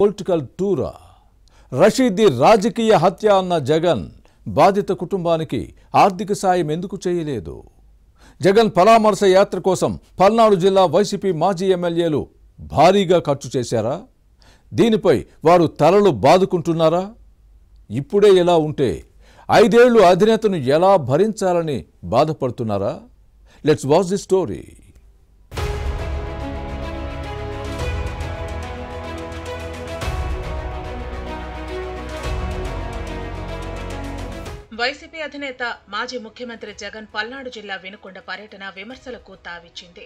Political టూరా Rashid రాజకీయ హత్య అన్న జగన్ బాధిత కుటుంబానికి ఆర్థిక సాయం ఎందుకు చేయలేదు? జగన్ పరామర్శ యాత్ర కోసం పల్నాడు జిల్లా వైసీపీ మాజీ ఎమ్మెల్యేలు భారీగా ఖర్చు చేశారా? దీనిపై వారు తలలు బాదుకుంటున్నారా? ఇప్పుడే ఎలా ఉంటే 5 ఏళ్లు అధినేతను ఎలా భరించాలని బాధపడుతున్నారా? Let's watch the story. YCP అధినేత మాజీ ముఖ్యమంత్రి జగన్ పల్నాడు జిల్లా వినుకొండ పర్యటన విమర్శలకు తావిచ్చింది.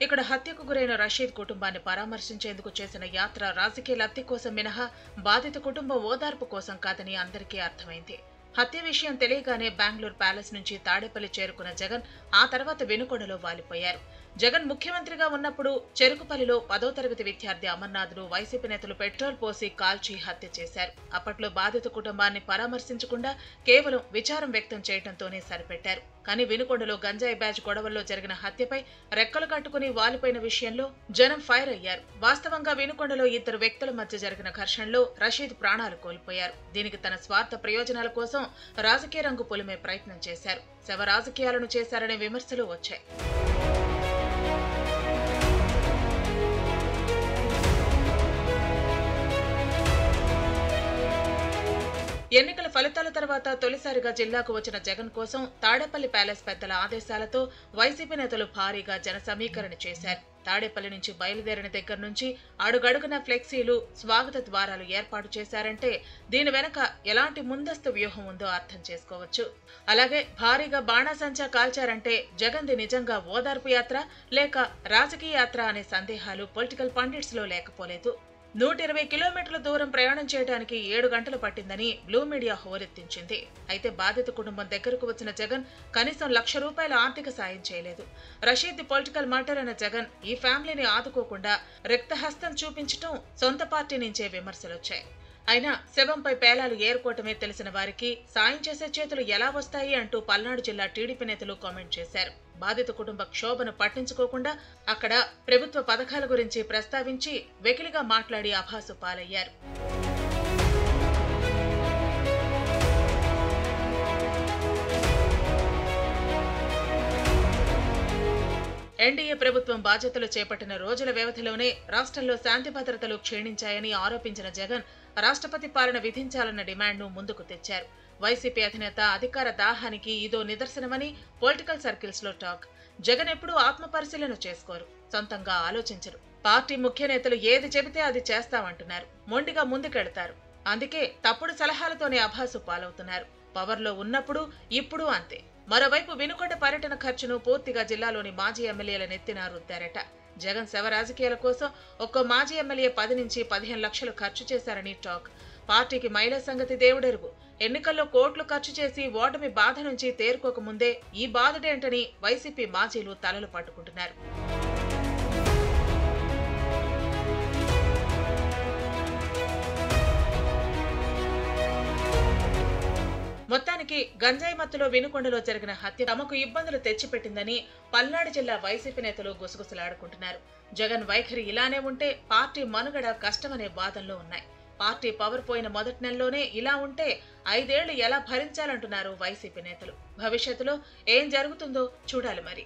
ఇక్కడ హత్యకు గురైన రషీద్ కుటుంబాన్ని పరామర్శించేందుకు చేసిన యాత్ర రాజకీయ లబ్ధి కోసం మినహా బాధిత కుటుంబం ఓదార్పు కోసం కాదని అందరికీ అర్థమైంది. హత్య విషయం తెలియగానే బెంగళూరు ప్యాలెస్ నుంచి తాడేపల్లి చేరుకున్న జగన్ ఆ తర్వాత వినుకొండలో వాలిపోయారు. జగన్ ముఖ్యమంత్రిగా ఉన్నప్పుడు చెరుకుపల్లిలో 10వ తరగతి విద్యార్థి అమర్నాథ్ను వైసీపీ నేతలు పెట్రోల్ పోసి కాల్చి హత్య చేశారు. అప్పట్లో బాధిత కుటుంబాన్ని పరామర్శించకుండా కేవలం విచారం వ్యక్తం చేయడంతోనే సరిపెట్టారు. కానీ వినుకొండలో గంజాయి బ్యాచ్ గొడవల్లో జరిగిన హత్యపై రెక్కలు కట్టుకుని వాలిపోయిన విషయంలో జనం ఫైర్ అయ్యారు. వాస్తవంగా వినుకొండలో 2 వ్యక్తుల మధ్య జరిగిన ఘర్షణలో రషీద్ ప్రాణాలు కోల్పోయారు. దీనికి తన స్వార్థ ప్రయోజనాల కోసం రాజకీయ రంగు పొలిమే ప్రయత్నం చేశారు. శవ రాజకీయాలను చేశారనే విమర్శలు వచ్చాయి. ఎన్నికల ఫలితాల తర్వాత తొలిసారిగా జిల్లాకు వచ్చిన జగన్ కోసం తాడేపల్లి ప్యాలెస్ పెద్దల ఆదేశాలతో వైసీపీ నేతలు భారీగా జన సమీకరణ చేశారు. తాడేపల్లి నుంచి బయలుదేరిన దగ్గర నుంచి అడుగడుగున ఫ్లెక్సీలు, స్వాగత ద్వారాలు ఏర్పాటు చేశారంటే దీని వెనక ఎలాంటి ముందస్తు వ్యూహం ఉందో అర్థం చేసుకోవచ్చు. అలాగే భారీగా బాణాసంచా కాల్చారంటే జగన్ది నిజంగా ఓదార్పు యాత్ర లేక రాజకీయ యాత్ర అనే సందేహాలు పొలిటికల్ పండిట్స్ లో లేకపోలేదు. 120 కిలోమీటర్ల దూరం ప్రయాణం చేయడానికి 7 గంటలు పట్టిందని బ్లూ మీడియా హోరెత్తించింది. అయితే బాధిత కుటుంబం దగ్గరకు వచ్చిన జగన్ కనీసం ₹1,00,000 ఆర్థిక సాయం చేయలేదు. రషీద్ పొలిటికల్ మర్డర్ అన్న జగన్ ఈ ఫ్యామిలీని ఆదుకోకుండా రిక్తహస్తం చూపించటం సొంత పార్టీ నుంచే విమర్శలొచ్చాయి. అయినా శవంపై పేలాలు ఏరుకోవటమే తెలిసిన వారికి సాయం చేసే చేతులు ఎలా వస్తాయి అంటూ పల్నాడు జిల్లా టీడీపీ నేతలు కామెంట్ చేశారు. బాధిత కుటుంబ క్షోభను పట్టించుకోకుండా అక్కడ ప్రభుత్వ పథకాల గురించి ప్రస్తావించి వెకిలిగా మాట్లాడి అభాసు పాలయ్యారు. ఎన్డీఏ ప్రభుత్వం బాధ్యతలు చేపట్టిన రోజుల వ్యవధిలోనే రాష్ట్రంలో శాంతి భద్రతలు క్షీణించాయని ఆరోపించిన జగన్ రాష్ట్రపతి పాలన విధించాలన్న డిమాండ్ను ముందుకు తెచ్చారు. వైసీపీ అధినేత అధికార దాహానికి ఇదో నిదర్శనమని పొలిటికల్ సర్కిల్స్ లో టాక్. జగన్ ఎప్పుడూ ఆత్మ పరిశీలన చేసుకోరు, సొంతంగా ఆలోచించరు. పార్టీ ముఖ్య నేతలు ఏది చెబితే అది చేస్తామంటున్నారు, మొండిగా ముందుకెళ్తారు. అందుకే తప్పుడు సలహాలతోనే అభాసు పాలవుతున్నారు. పవర్లో ఉన్నప్పుడు ఇప్పుడు అంతే. మరోవైపు వినుకొండ పర్యటన ఖర్చును పూర్తిగా జిల్లాలోని మాజీ ఎమ్మెల్యేల నెత్తిన రుద్దారట. జగన్ శవ రాజకీయాల కోసం ఒక్కో మాజీ ఎమ్మెల్యే 10 నుంచి 15 లక్షలు ఖర్చు చేశారని టాక్. పార్టీకి మహిళా సంగతి దేవుడెరుగు. ఎన్నికల్లో కోట్లు ఖర్చు చేసి ఓటమి బాధ నుంచి తేరుకోకముందే ఈ బాధడేంటని వైసీపీ మాజీలు తలలు పట్టుకుంటున్నారు. మొత్తానికి గంజాయి మత్తులో వినుకొండలో జరిగిన హత్య తమకు ఇబ్బందులు తెచ్చిపెట్టిందని పల్నాడు జిల్లా వైసీపీ నేతలు గుసగుసలాడుకుంటున్నారు. జగన్ వైఖరి ఇలానే ఉంటే పార్టీ మనుగడ కష్టమనే వాదనలో ఉన్నాయి. పార్టీ పవర్ పోయిన మొదటి నెలలోనే ఇలా ఉంటే 5 ఏళ్లు ఎలా భరించాలంటున్నారు వైసీపీ నేతలు. భవిష్యత్తులో ఏం జరుగుతుందో చూడాలి మరి.